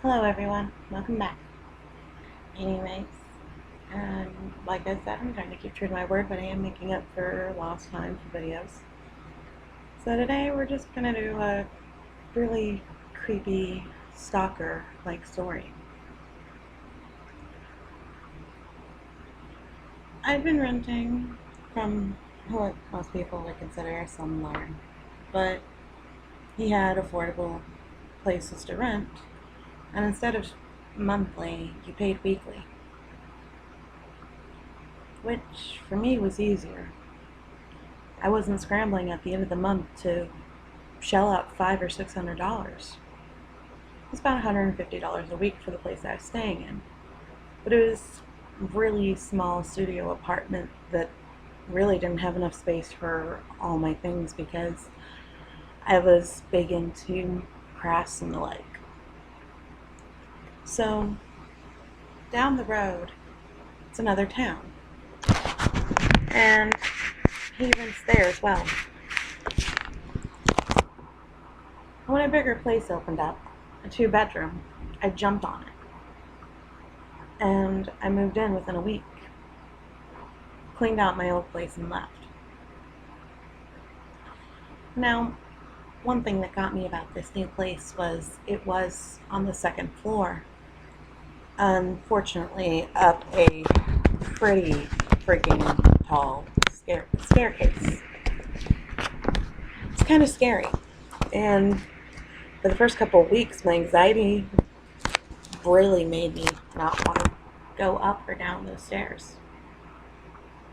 Hello everyone, welcome back. Anyways, like I said, I'm trying to keep true to my word, but I am making up for lost time for videos. So today we're just gonna do a really creepy stalker-like story. I've been renting from what most people would consider a slumlord, but he had affordable places to rent, and instead of monthly, you paid weekly, which for me was easier. I wasn't scrambling at the end of the month to shell out $500 or $600. It's about $150 a week for the place I was staying in. But it was a really small studio apartment that really didn't have enough space for all my things because I was big into crafts and the like. So down the road, it's another town. And he rents there as well. When a bigger place opened up, a 2-bedroom, I jumped on it. And I moved in within a week. Cleaned out my old place and left. Now, one thing that got me about this new place was it was on the second floor. Unfortunately, up a pretty freaking tall staircase. It's kind of scary. And for the first couple of weeks, my anxiety really made me not want to go up or down those stairs.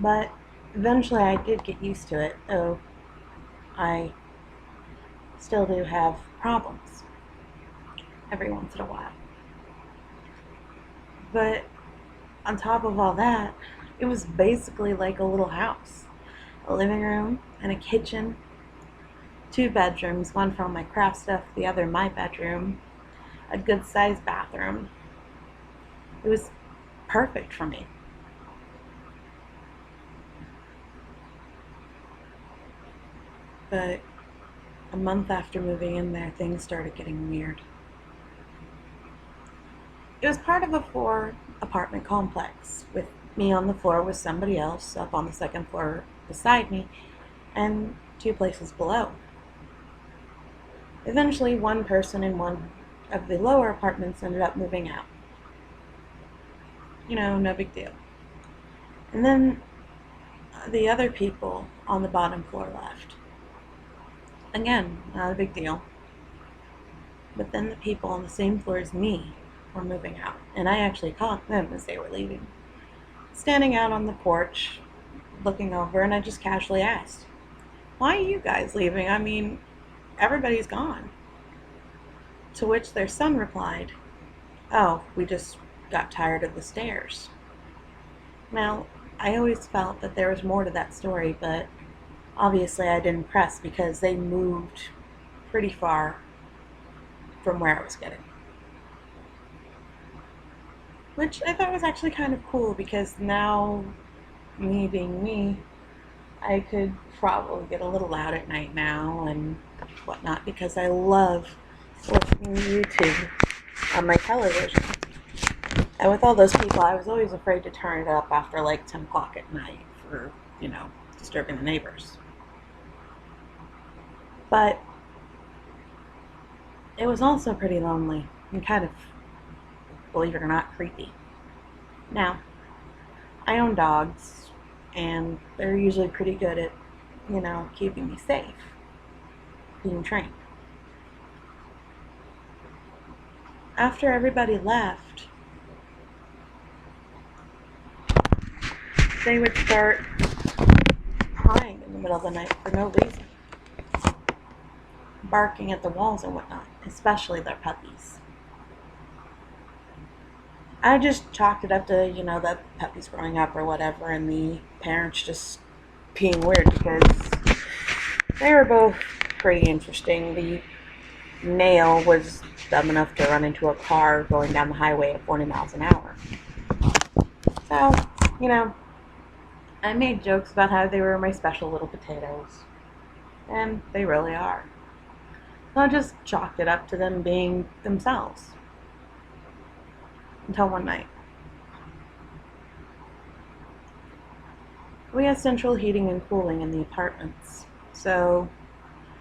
But eventually I did get used to it, though I still do have problems every once in a while. But on top of all that, it was basically like a little house. A living room and a kitchen, 2 bedrooms, one for all my craft stuff, the other my bedroom, a good sized bathroom. It was perfect for me. But a month after moving in there, things started getting weird. It was part of a 4-apartment complex with me on the floor with somebody else up on the second floor beside me and 2 places below. Eventually, one person in one of the lower apartments ended up moving out. No big deal. And then the other people on the bottom floor left. Again, not a big deal. But then the people on the same floor as me were moving out, and I actually caught them as they were leaving. Standing out on the porch, looking over, and I just casually asked, "Why are you guys leaving? I mean, everybody's gone." To which their son replied, "Oh, we just got tired of the stairs." Now, I always felt that there was more to that story, but obviously I didn't press because they moved pretty far from where I was getting. Which I thought was actually kind of cool because now, me being me, I could probably get a little loud at night now and whatnot because I love listening to YouTube on my television. And with all those people, I was always afraid to turn it up after like 10 o'clock at night for, disturbing the neighbors. But it was also pretty lonely and kind of, believe it or not, creepy. Now, I own dogs, and they're usually pretty good at, keeping me safe, being trained. After everybody left, they would start crying in the middle of the night for no reason, barking at the walls and whatnot, especially their puppies. I just chalked it up to, the puppies growing up or whatever, and the parents just being weird because they were both pretty interesting. The male was dumb enough to run into a car going down the highway at 40 miles an hour. So, I made jokes about how they were my special little potatoes. And they really are. So I just chalked it up to them being themselves. until one night. We had central heating and cooling in the apartments, so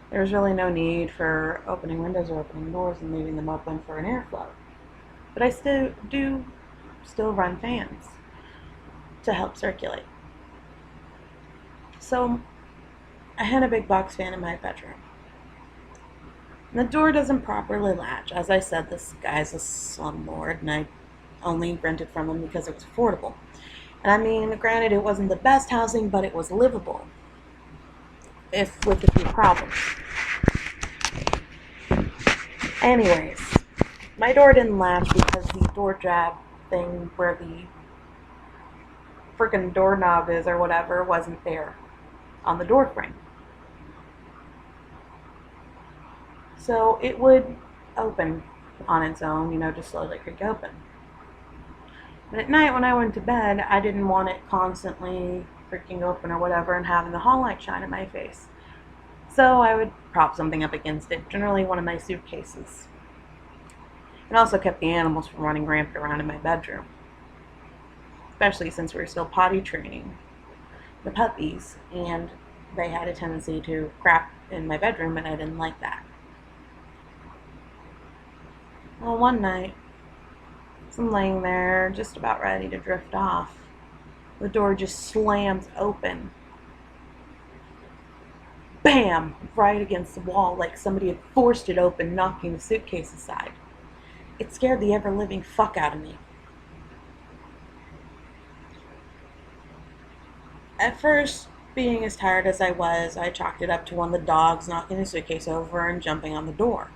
there was really no need for opening windows or opening doors and leaving them open for an airflow. But I still run fans to help circulate. So I had a big box fan in my bedroom. And the door doesn't properly latch. As I said, this guy's a slumlord, and I only rented from him because it was affordable. And I mean, granted, it wasn't the best housing, but it was livable, if with a few problems. Anyways, my door didn't latch because the door jab thing where the freaking doorknob is or whatever wasn't there on the door frame. So it would open on its own, just slowly creak open. But at night when I went to bed, I didn't want it constantly freaking open or whatever and having the hall light shine in my face. So I would prop something up against it, generally one of my suitcases. It also kept the animals from running rampant around in my bedroom, especially since we were still potty training the puppies, and they had a tendency to crap in my bedroom, and I didn't like that. Well, one night, as I'm laying there just about ready to drift off, the door just slams open. Bam! Right against the wall, like somebody had forced it open, knocking the suitcase aside. It scared the ever-living fuck out of me. At first, being as tired as I was, I chalked it up to one of the dogs knocking the suitcase over and jumping on the door.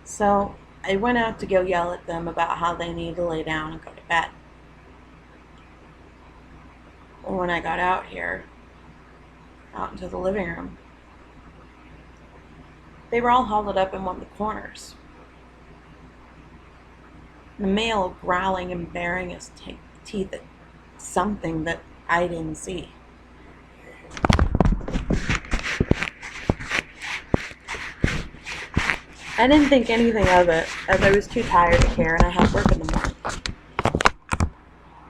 So I went out to go yell at them about how they need to lay down and go to bed. When I got out into the living room, they were all huddled up in one of the corners. The male growling and baring his teeth at something that I didn't see. I didn't think anything of it, as I was too tired to care and I had work in the morning.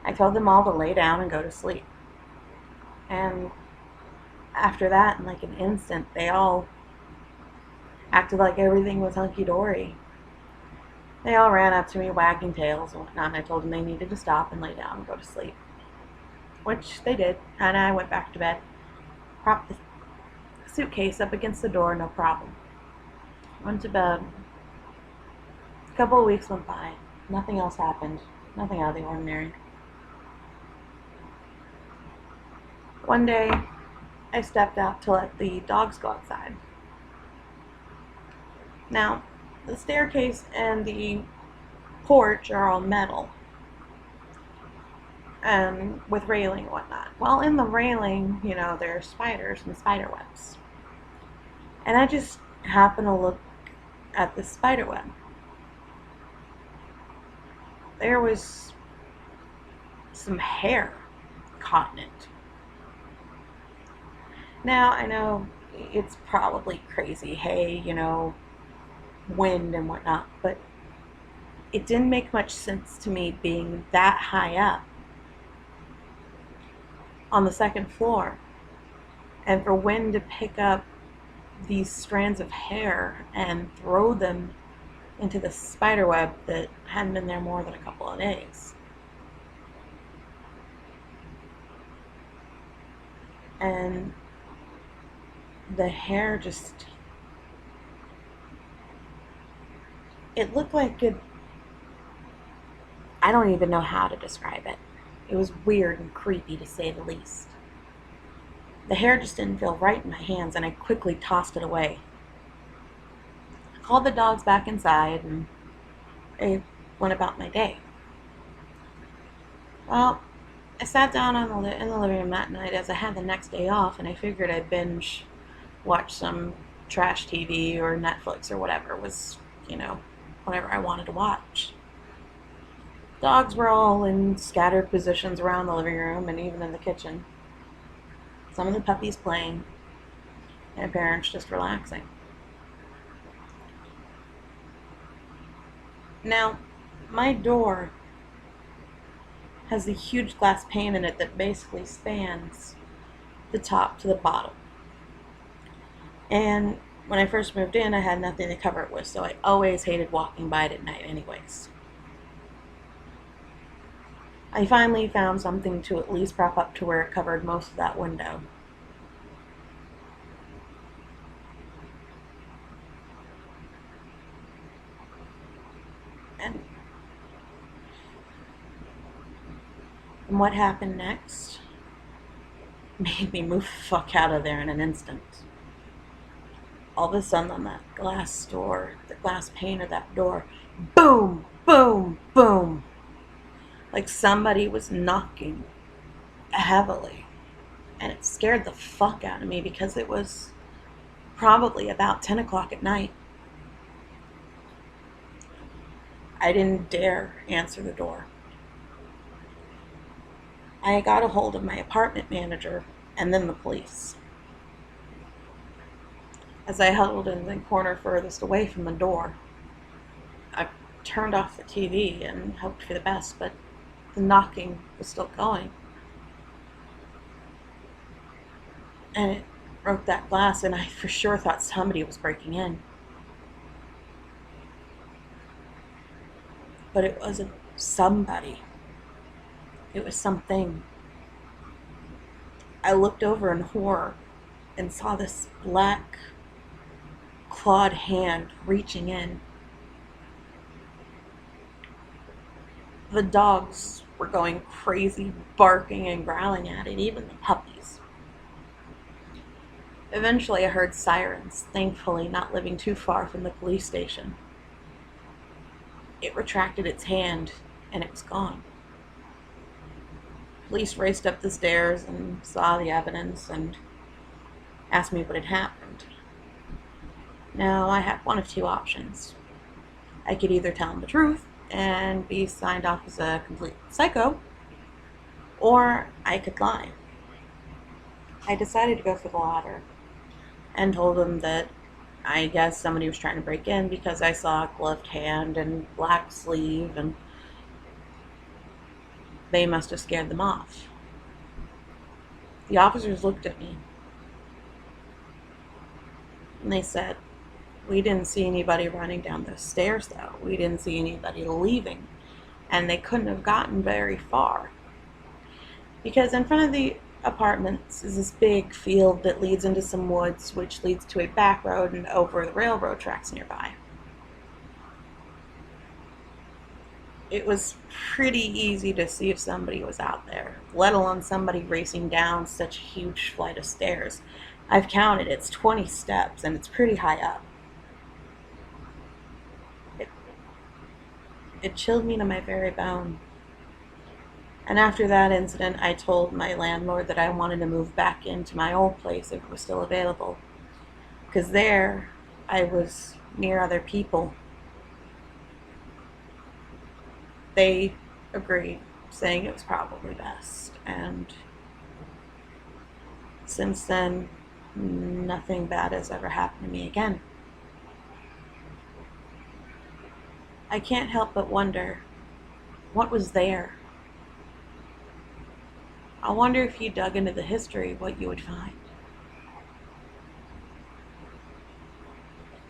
I told them all to lay down and go to sleep. And after that, in like an instant, they all acted like everything was hunky-dory. They all ran up to me wagging tails and whatnot, and I told them they needed to stop and lay down and go to sleep. Which they did, and I went back to bed, propped the suitcase up against the door, no problem. Went to bed. A couple of weeks went by. Nothing else happened. Nothing out of the ordinary. One day, I stepped out to let the dogs go outside. Now, the staircase and the porch are all metal, and with railing and whatnot. Well, in the railing, there are spiders and spider webs. And I just happened to look at the spider web. There was some hair caught in it. Now, I know it's probably crazy, wind and whatnot, but it didn't make much sense to me being that high up on the second floor and for wind to pick up these strands of hair and throw them into the spider web that hadn't been there more than a couple of days. And the hair it looked like I don't even know how to describe it. It was weird and creepy, to say the least. The hair just didn't feel right in my hands, and I quickly tossed it away. I called the dogs back inside, and I went about my day. Well, I sat down in the living room that night as I had the next day off, and I figured I'd binge watch some trash TV or Netflix or whatever was, whatever I wanted to watch. Dogs were all in scattered positions around the living room and even in the kitchen. Some of the puppies playing, and parents just relaxing. Now, my door has a huge glass pane in it that basically spans the top to the bottom. And when I first moved in, I had nothing to cover it with, so I always hated walking by it at night anyways. I finally found something to at least prop up to where it covered most of that window. And what happened next made me move the fuck out of there in an instant. All of a sudden on that glass door, the glass pane of that door, boom, boom, boom. Like somebody was knocking heavily. And it scared the fuck out of me because it was probably about 10 o'clock at night. I didn't dare answer the door. I got a hold of my apartment manager and then the police. As I huddled in the corner furthest away from the door, I turned off the TV and hoped for the best, but the knocking was still going. And it broke that glass, and I for sure thought somebody was breaking in. But it wasn't somebody. It was something. I looked over in horror and saw this black, clawed hand reaching in. The dogs were going crazy, barking and growling at it, even the puppies. Eventually I heard sirens, thankfully not living too far from the police station. It retracted its hand and it was gone. Police raced up the stairs and saw the evidence and asked me what had happened. Now, I had one of two options. I could either tell them the truth and be signed off as a complete psycho, or I could lie. I decided to go for the latter and told them that I guess somebody was trying to break in because I saw a gloved hand and black sleeve, and they must have scared them off. The officers looked at me and they said, "We didn't see anybody running down those stairs though. We didn't see anybody leaving." And they couldn't have gotten very far, because in front of the apartments is this big field that leads into some woods, which leads to a back road and over the railroad tracks nearby. It was pretty easy to see if somebody was out there, let alone somebody racing down such a huge flight of stairs. I've counted, it's 20 steps and it's pretty high up. It chilled me to my very bone. And after that incident, I told my landlord that I wanted to move back into my old place if it was still available, because there I was near other people. They agreed, saying it was probably best, and since then, nothing bad has ever happened to me again. I can't help but wonder, what was there? I wonder if you dug into the history, what you would find.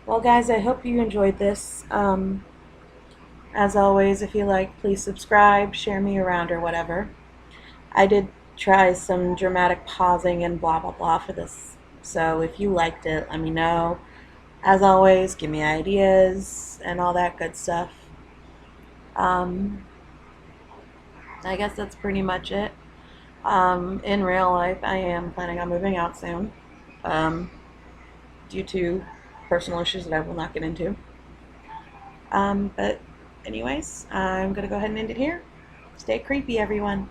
Well, guys, I hope you enjoyed this. As always, if you like, please subscribe, share me around, or whatever. I did try some dramatic pausing and blah, blah, blah for this. So if you liked it, let me know. As always, give me ideas and all that good stuff. I guess that's pretty much it. In real life, I am planning on moving out soon, due to personal issues that I will not get into. But anyways, I'm going to go ahead and end it here. Stay creepy, everyone.